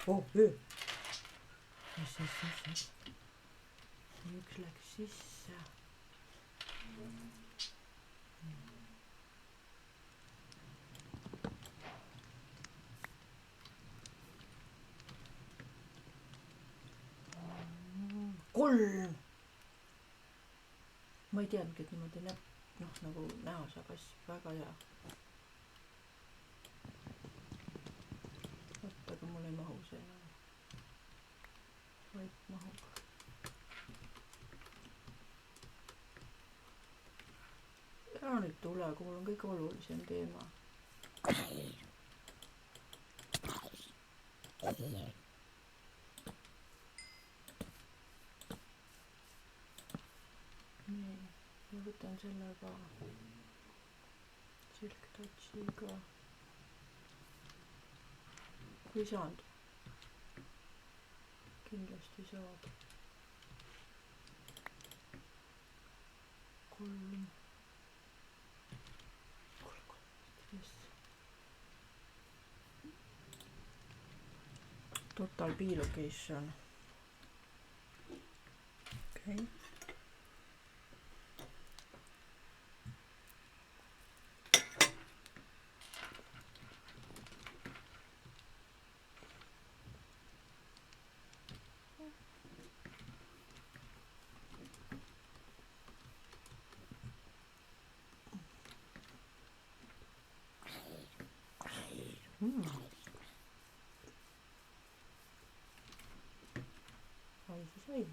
Mis. Üks läks sisse. Kolm. Ma ei teadnudki, et niimoodi nagu näo saab asju. Väga hea. Võtta, aga mul ei mahu see enam. Vaid mahub. Ära nüüd tule, kui mul on kõik olulisem teema. Nii, ma võtan selle ka silktouchiga. Kui saanud? Kindlasti saab. 3. Yes. Total B-location. Okay. Sai.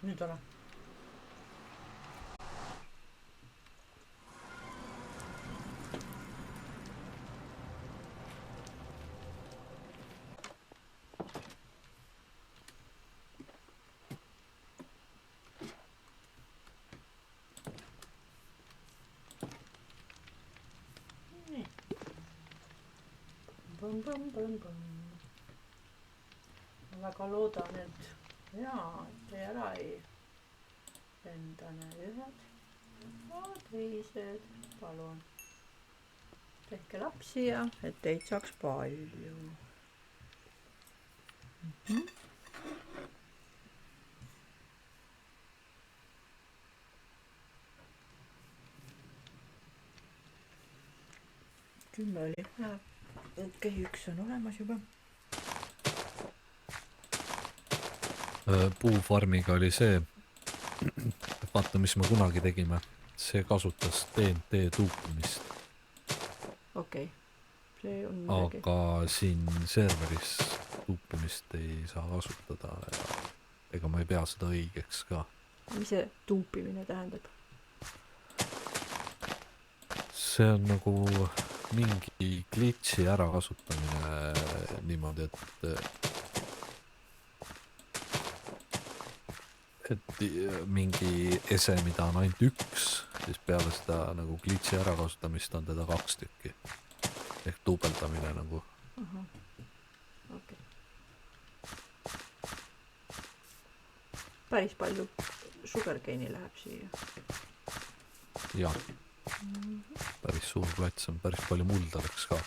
Nüüd ole. Bum. Ma väga loodan, et te ära ei lenda need ühed. Teised, palun. Tehke lapsi ja et teid saaks palju. Kümme oli. Okei, üks on olemas juba. Puufarmiga oli see, vaata mis me kunagi tegime, see kasutas TNT tuupimist. Okei, see on midagi. Aga siin serveris tuupimist ei saa kasutada ja ega ma ei pea seda õigeks ka. Mis see tuupimine tähendab? See on nagu mingi glitchi ärakasutamine niimoodi, et mingi ese, mida on ainult üks, siis peale seda nagu glitchi ärakasutamist on teda 2 tükki. Ehk duubeldamine nagu. Okay. Päris palju sugarcane'i läheb siia. Jah. Päris suur plats on, päris palju mulda läks ka.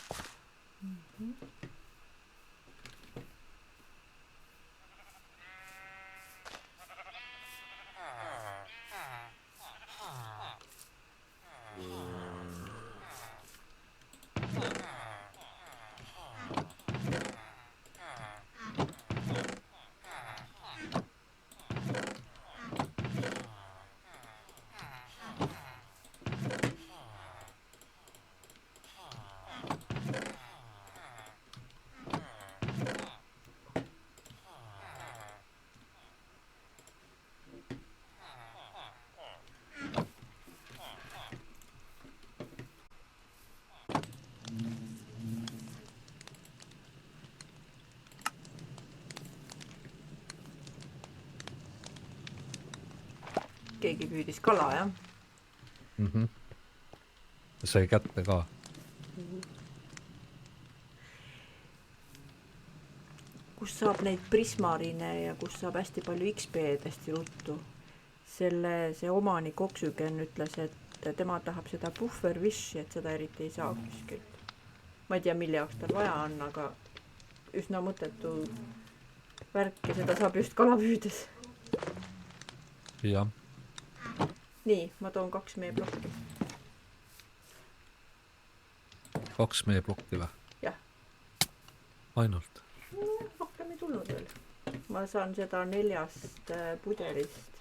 keegi püüdis kala, jah? Sai kätte ka. Kus saab neid prismarine ja kus saab hästi palju XP-d hästi ruttu. See omanik Oksügen ütles, et tema tahab seda bufferfishi, et seda eriti ei saa kuskilt. Ma ei tea, mille jaoks tal vaja on, aga üsna mõttetu värk ja seda saab just kala püüdes. Jah. Nii, ma toon 2 meeplokki. 2 meeplokki või? Jah. Ainult? Rohkem ei tulnud veel. Ma saan seda 4 pudelist.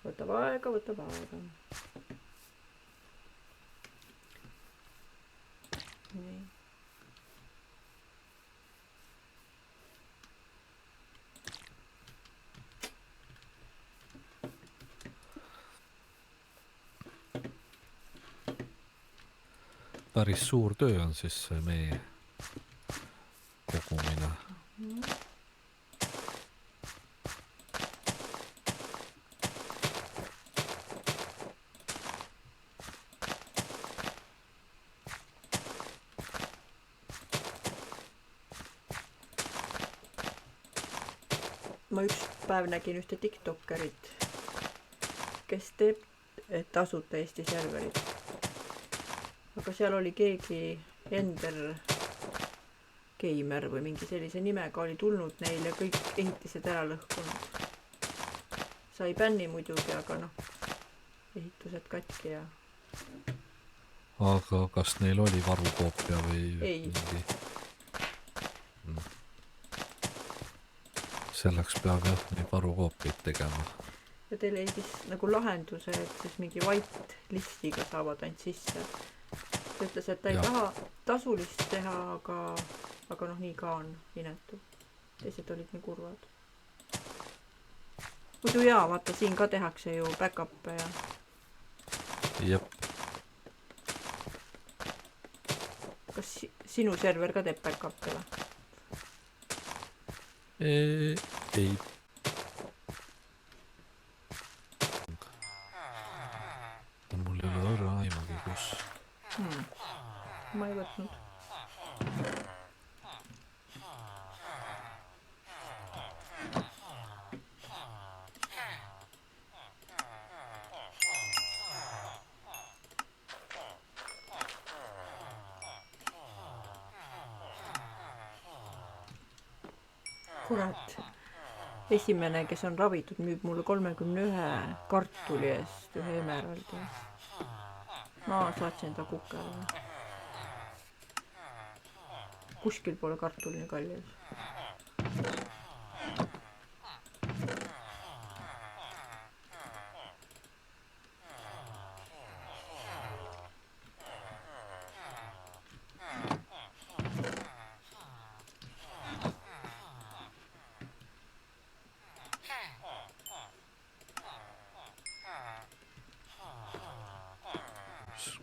Võtab aega. Nii. Päris suur töö on siis see mee kogumine. Ma üks päev nägin ühte TikTokerit, kes teeb tasuta Eesti serverit. Aga seal oli keegi Ender Gamer või mingi sellise nimega oli tulnud neil ja kõik ehitised ära lõhkunud. Sai bänni muidugi, aga noh, ehitused katki ja... Aga kas neil oli varukoopia või ei. Mingi... Selleks peab jah neid varukoopiaid tegema. Ja teil leidis nagu lahenduse, et siis mingi white listiga saavad ainult sisse. Ta ütles, et ta ei taha tasulist teha, aga noh, nii ka on inetu. Teised olid nii kurvad. Muidu jaa, vaata, siin ka tehakse ju back-up'e ja... Jep. Kas sinu server ka teeb back-up'e või? Ei. Mul ei ole õrra aimagi, kus. Ma ei võtnud. Kurat. Esimene, kes on ravitud, müüb mulle 31 kartuli eest ühe emeraldi. Ma saatsin ta kukele. Kuskil pole kartul nii kallis.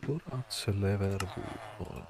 Kurat, see leverpuu on.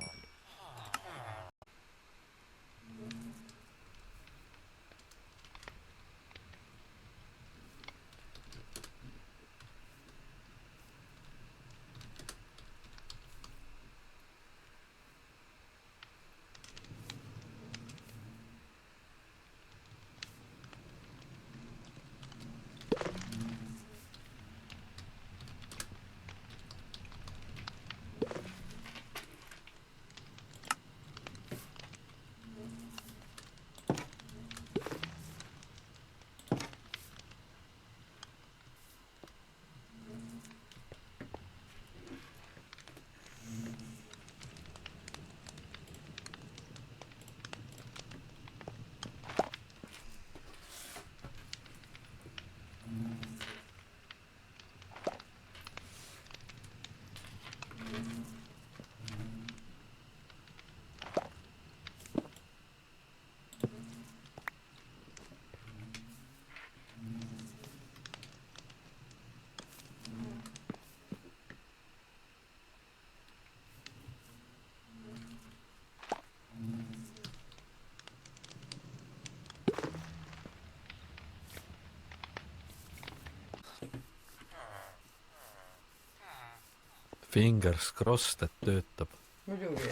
Fingers crossed, et töötab. muidugi.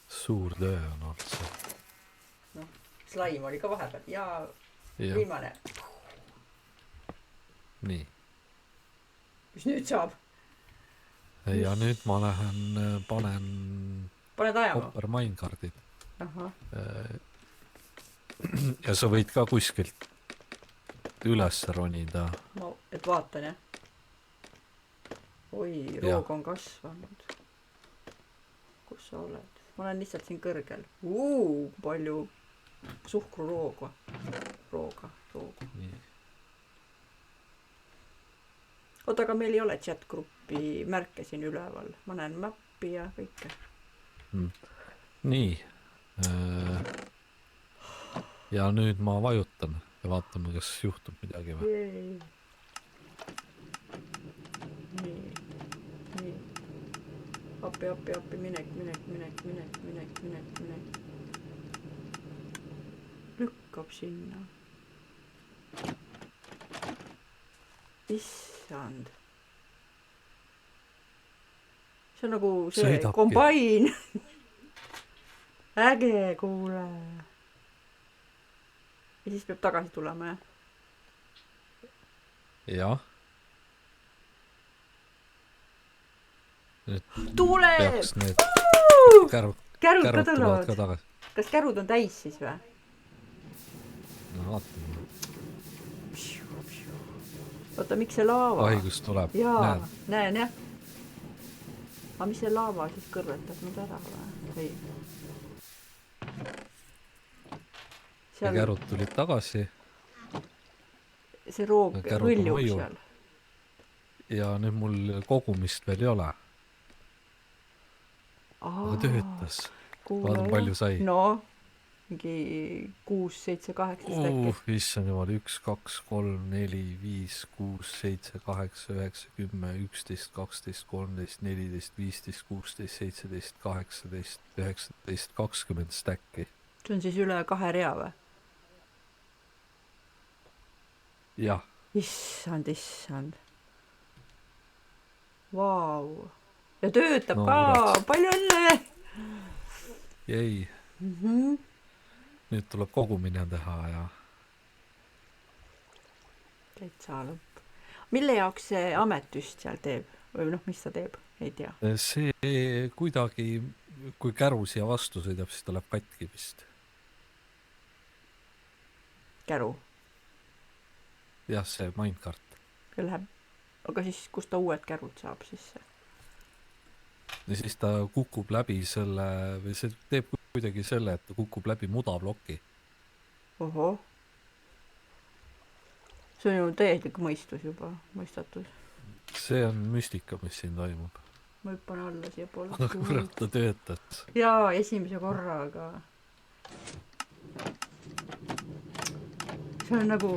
Suur töö on olnud see. Noh, slaim oli ka vahepeal ja Jah. viimane. Nii. Mis nüüd saab? Ja nüüd ma panen Paned ajama? Hopper Minecardid. Ahah. Ja sa võid ka kuskilt üles ronida. Et vaatan, jah? Oi, roog on kasvanud. Kus sa oled? Ma olen lihtsalt siin kõrgel. Palju suhkrurooga. Rooga. Nii. Oota, aga meil ei ole chat-gruppi märke siin üleval. Ma näen mappi ja kõike. Nii. Ja nüüd ma vajutan ja vaatame, kas juhtub midagi või. Jee. Nii. Appi, minek. Lükkab sinna. Issand. See on nagu see Sõidabki. kombain. Äge, kuule. Ja siis peab tagasi tulema, jah? Jah. Nüüd Tuleb! peaks need kärud Kärud ka tulevad ka tulevad. tagasi. Kas kärud on täis siis või? No vaatame. Oota, miks see laava? Haigus tuleb. Jaa, näen jah. Aga mis see laava siis kõrvetab nüüd ära või? Ei. Ja kärud tulid tagasi. See roog Kärud on rõljub hoiul. seal. Ja nüüd mul kogumist veel ei ole. Aga töötas. Vaatan, palju sai. No, mingi 6, 7, 8 äkki. Issand jumal, 1, 2, 3, 4, 5, 6, 7, 8, 9, 10, 11, 12, 13, 14, 15, 16, 17, 18, 19, 20 stäkki. See on siis üle 2 rea või? Jah. Issand. Vau. Ja töötab No, ka. kurat. Palju õnne! Jäi. Nüüd tuleb kogumine teha ja Täitsa lõpp. Mille jaoks see ametüst seal teeb? Või noh, mis ta teeb? Ei tea. see kuidagi, kui käru siia vastu sõidab, siis ta läheb katki vist. Käru. Jah, see Minecart. Ja läheb. Aga siis, kus ta uued kärud saab sisse? Ja siis ta kukub läbi selle, või see teeb kuidagi selle, et ta kukub läbi mudabloki. Oho. See on ju täielik mõistus juba, mõistatus. See on müstika, mis siin toimub. Ma hüppan alla siia poole. Aga kurat, ta töötas. Jaa, esimese korraga. See on nagu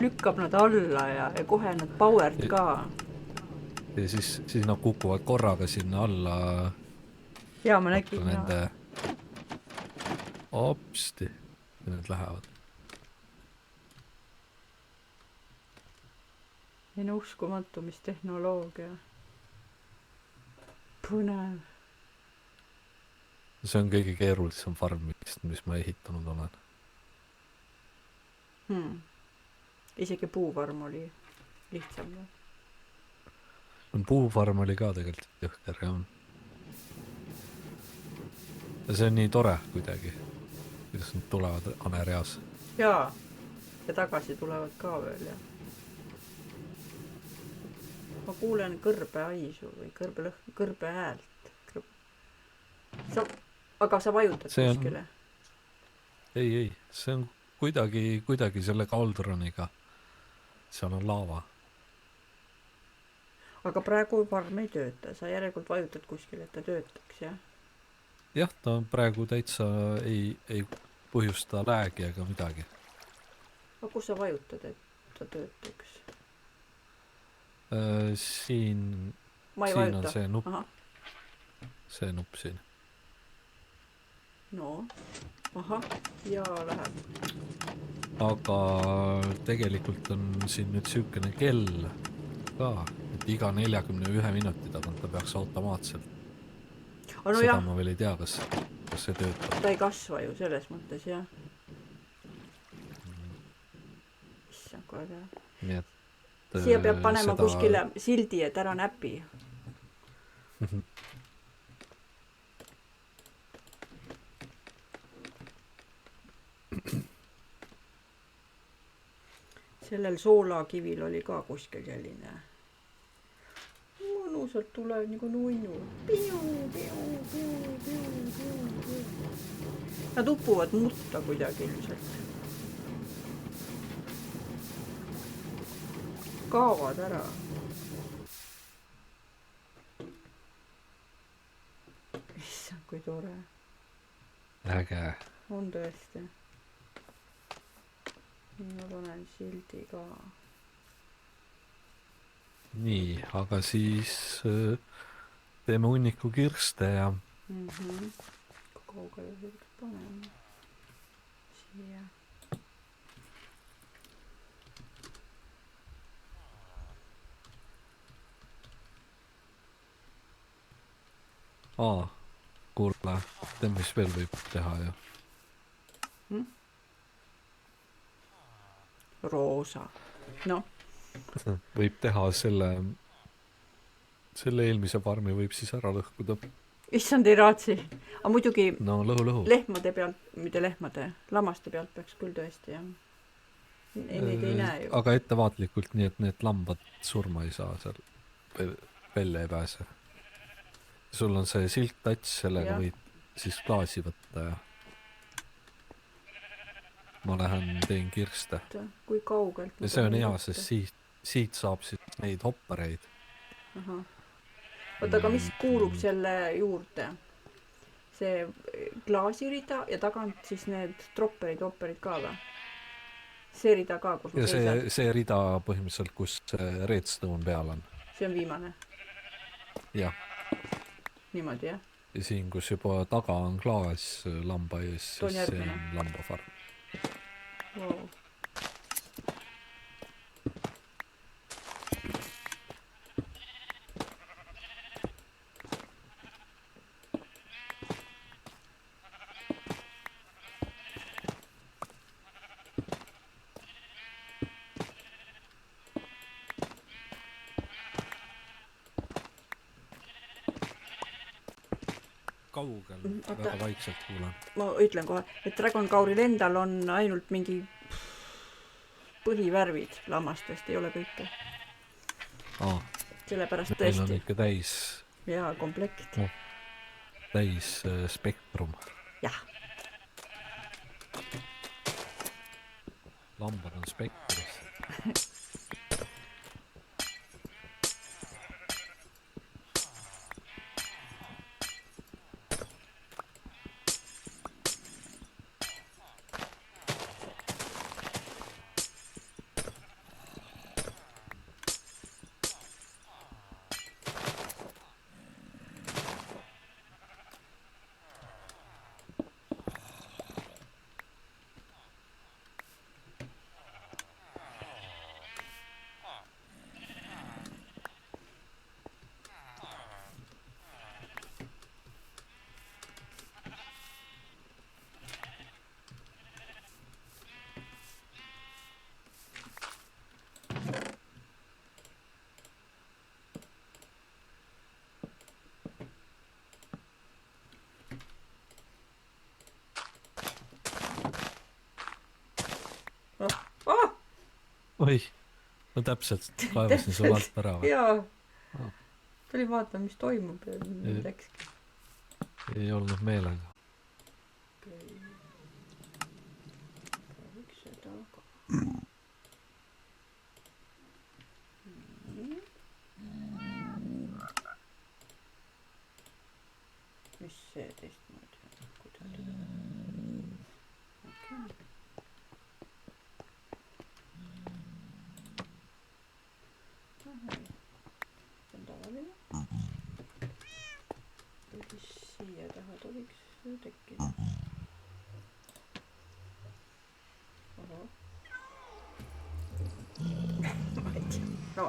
lükkab nad alla ja kohe nad powered ka. Ja siis nad kukuvad korraga sinna alla. Jaa, ma nägin. Nende hopsti. Ja need lähevad. Ei no uskumatu, mis tehnoloogia. Põnev. See on kõige keerulisem farm, mis ma ehitanud olen. Isegi puufarm oli lihtsam. Puufarm oli ka tegelikult jõhker, jah. Ja see on nii tore kuidagi, kuidas nad tulevad anereas. Jaa, ja tagasi tulevad ka veel, jah. Ma kuulen kõrbe aisu või kõrbe häält. Aga sa vajutad kuskile? Ei, see on kuidagi selle kaldroniga. Seal on laava. Aga praegu farm ei tööta, sa järelikult vajutad kuskile, et ta töötaks, jah? Jah, ta praegu täitsa ei põhjusta läägi ega midagi. Aga kus sa vajutad, et ta töötaks? Siin on see nupp. Aha. See nupp siin. No, ahah, ja läheb. Aga tegelikult on siin nüüd süükene kell ka, et et iga 41 minuti tagant ta peaks automaatselt. no Seda jah, ma veel ei tea, kas see töötab. ta ei kasva ju selles mõttes, jah. Issand, kui äge. Nii et Siia peab panema seda... kuskile sildi, et ära näpi. Sellel soolakivil oli ka kuskil selline mõnusalt tulev nagu nunnu. Nad upuvad mutta kuidagi ilmselt. Kaavad ära. Issand, kui tore. Äge. On tõesti. Ma panen sildi ka. Nii, aga siis teeme hunniku kirste ja... Kui kaugele seda paneme? Siia. Kuule, tead, mis veel võib teha ju? Roosa. No. Võib teha selle eelmise farmi võib siis ära lõhkuda. Issand, ei raatsi. Aga muidugi no, lõhu. Lehmade pealt, mitte lehmade, lamaste pealt peaks küll tõesti, jah. Neid ei näe ju. Aga ettevaatlikult nii, et need lambad surma ei saa seal. Välja ei pääse. Sul on see silttats, sellega võid siis klaasi võtta ja ma lähen teen kirste. Kui kaugelt? Ja see on hea, sest siit saab siis neid hoppareid. Oota, aga mis kuulub selle juurde? See klaasirida ja tagant siis need tropperid ka või? See rida ka, kus ja see rida põhimõtteliselt, kus redstone peal on. See on viimane? Jah. Niimoodi, jah? Ja siin, kus juba taga on klaas lamba ees, siis see on lambafarm. Wow. Kaugel, väga vaikselt kuulen. Ma ütlen kohe, et Dragon Kauril endal on ainult mingi põhivärvid lammastest, ei ole kõike. Sellepärast tõesti. Meil on ikka täis... Jaa, komplekt. Täis spektrum. Jah. Lambad on spektris. Oi, no täpselt, kaevasin sul alt ära või? Jaa. Tuli vaatama, mis toimub ja läkski. Ei olnud meelega. Prooviks seda ka. Mis see teistmoodi on? Kuidas? Okei. See on tavaline. Ja siis siia taha tohiks tekkida. Ma ei tea. No.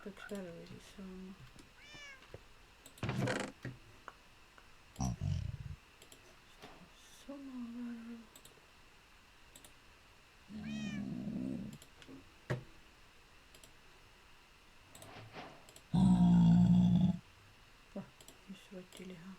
peaks värvi siis saama. Sama värv. Mis rotiliha?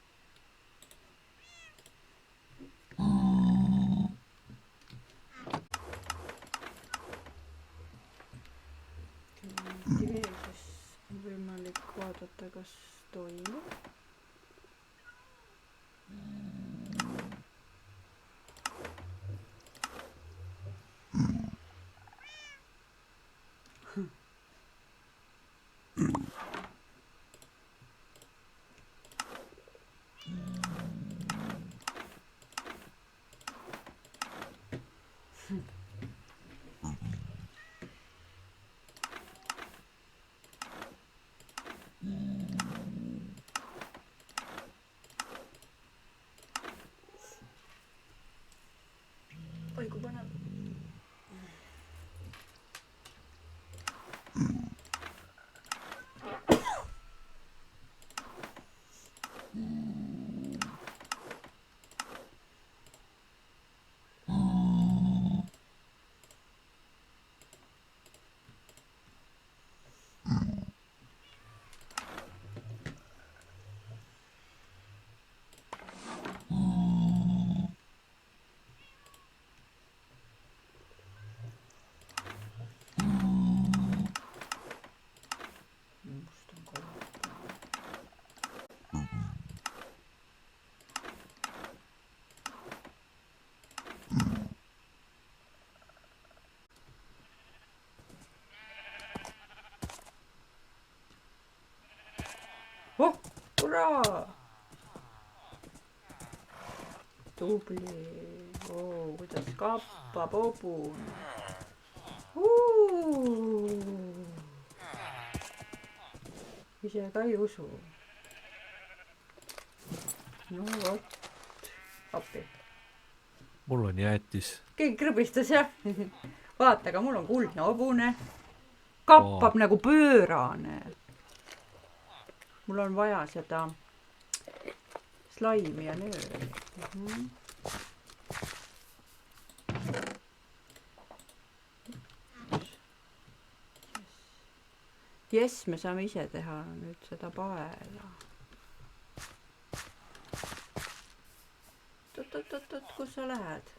Veel, kas on võimalik vaadata, kas toimub. Oi kui põnev. Must on kolm. Oh, hurraa! Tubli. Oo, kuidas kappab hobune. Ise ka ei usu. No vot, appi. mul on jäätis. Keegi krõbistas jah. Vaata, aga mul on kuldne hobune. Kappab nagu pöörane. Mul on vaja seda slaimi ja nööri. Jess, me saame ise teha nüüd seda paela. Oot, kus sa lähed?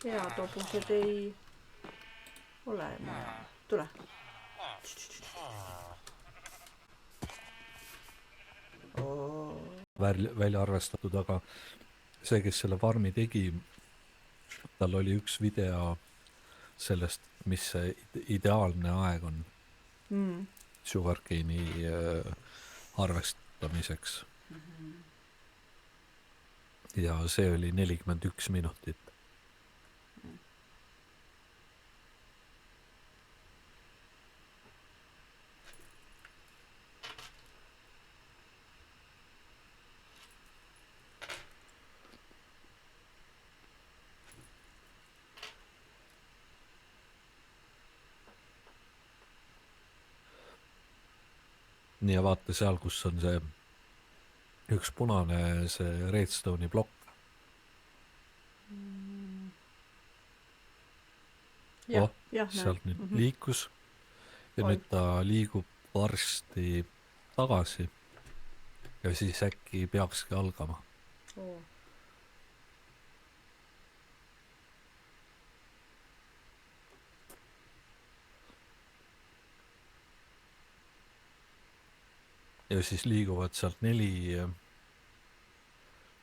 Head hobused ei ole maja. Tule. välja arvestatud, aga see, kes selle farmi tegi, tal oli üks video sellest, mis see ideaalne aeg on sugarcane'i arvestamiseks. Ja see oli 41 minutit. Nii ja vaata seal, kus on see üks punane, see redstone'i plokk. Sealt nüüd liikus ja nüüd ta liigub varsti tagasi ja siis äkki peakski algama. Ja siis liiguvad sealt 4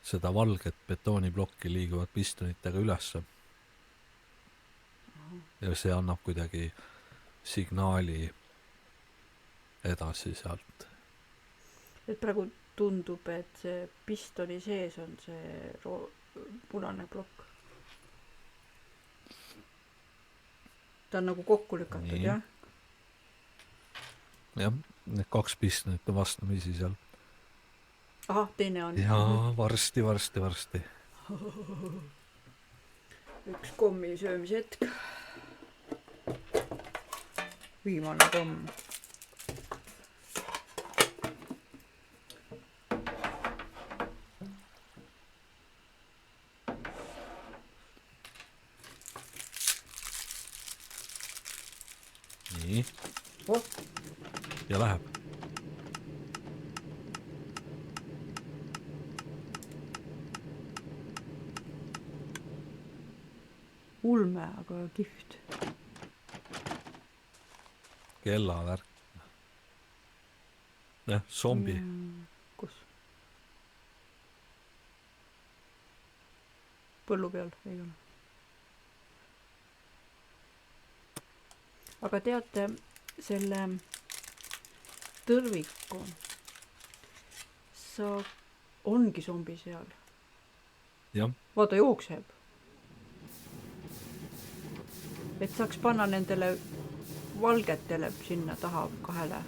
seda valget betooniplokki liiguvad pistonitega ülesse. Ja see annab kuidagi signaali edasi sealt. Et praegu tundub, et see pistoni sees on see punane plokk. Ta on nagu kokku lükatud, jah? Jah, need 2 pistonit on vastamisi seal. Ahah, teine on. Ja varsti. Üks kommi söömise hetk. Viimane pomm. nii. Oh. Ja läheb. Ulme, aga kihvt. Kellavärk. Zombi. Kus? Põllu peal ei ole. Aga teate, selle tõrviku ongi zombi seal. Jah. Vaata, jookseb. Et saaks panna nendele valgetele sinna taha kahele.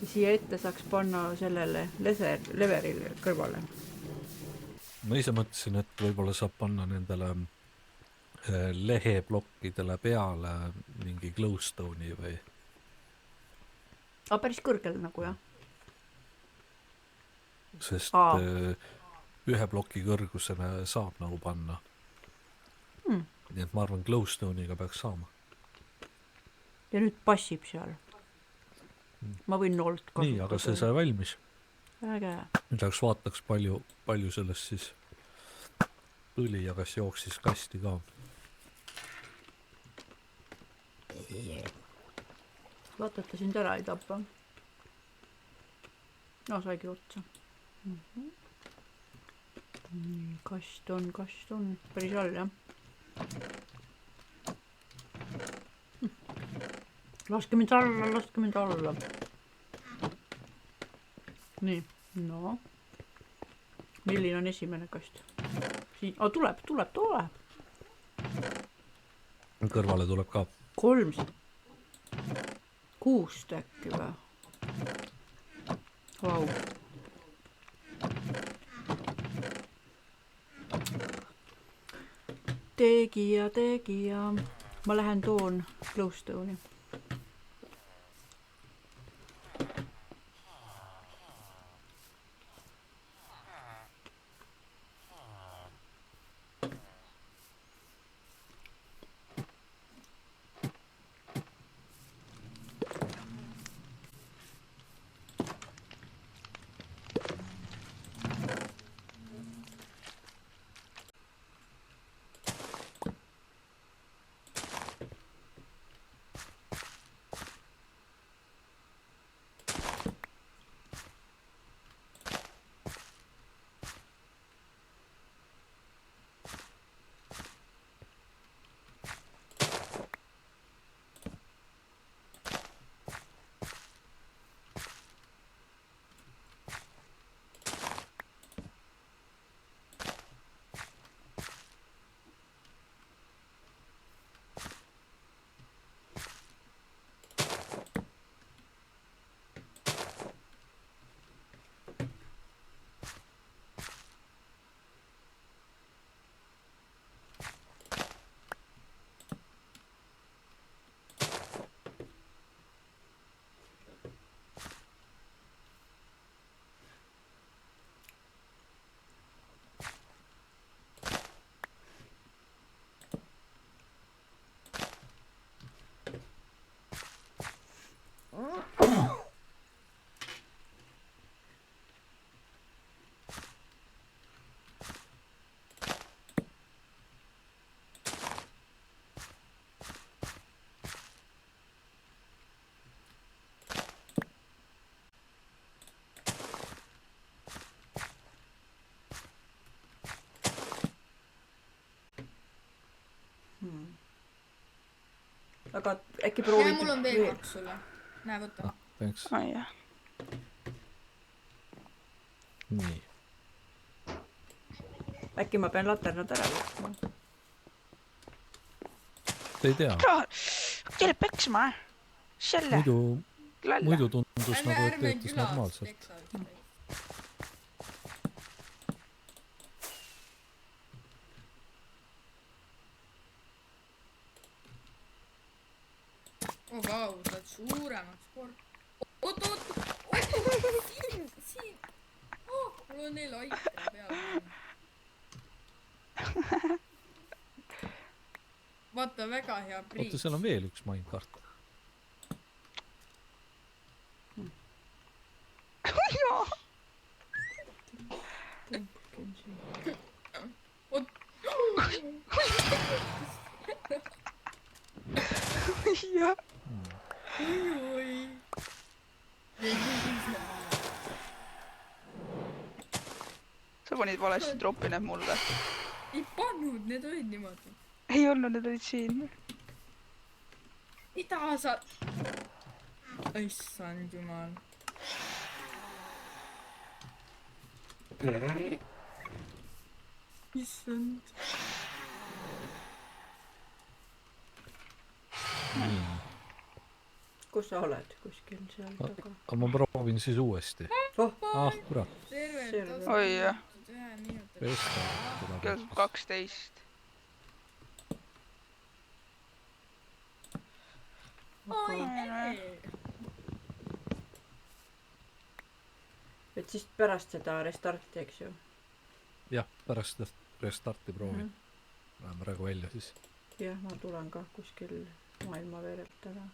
Ja siia ette saaks panna sellele leverile kõrvale. Ma ise mõtlesin, et võib-olla saab panna nendele leheplokkidele peale mingi glowstone'i või. Aga päris kõrgel nagu, jah? Sest ühe ploki kõrgusena saab nagu panna. Nii et ma arvan, glowstone'iga peaks saama. Ja nüüd passib seal. Ma võin noolt kasutada. Nii, aga see sai valmis. Äge. Nüüd läks vaataks palju sellest siis õli ja kas jooksis kasti ka. Vaatata sind ära ei tappa. No saigi otsa. Kast on. Päris all, jah. Laske mind alla. Nii, no. Milline on esimene kast? Siin, tuleb. Kõrvale tuleb ka. 3. 6 äkki või? Vau. Tegija. Ma lähen toon glowstone'i. Aga äkki proovid... Ja mul on veel 2 sulle. Näe, võta. Thanks. Jah. Nii. Äkki ma pean laternad ära võtma? Ei tea. Teile peksma, Selle. Muidu tundus nagu, et töötas normaalselt. oh vau, sa oled suuremaks kord. oot, siin. Oh, mul on neil aika peal. Vaata, väga hea priis. oota, seal on veel üks minecart. jaa. Oot. jah. oi. sa panid valesti tropi need mulle. Ei pannud, need olid niimoodi. Ei olnud, need olid siin. Mida sa... Issand jumal. Issand. kus sa oled? Kuskil seal taga. Aga ma proovin siis uuesti. Ah, kurat. Oi jah. Kell 12. et siis pärast seda restarti, eks ju? jah, pärast restarti proovin. Lähen praegu välja siis. jah, ma tulen ka kuskil maailma veerelt ära.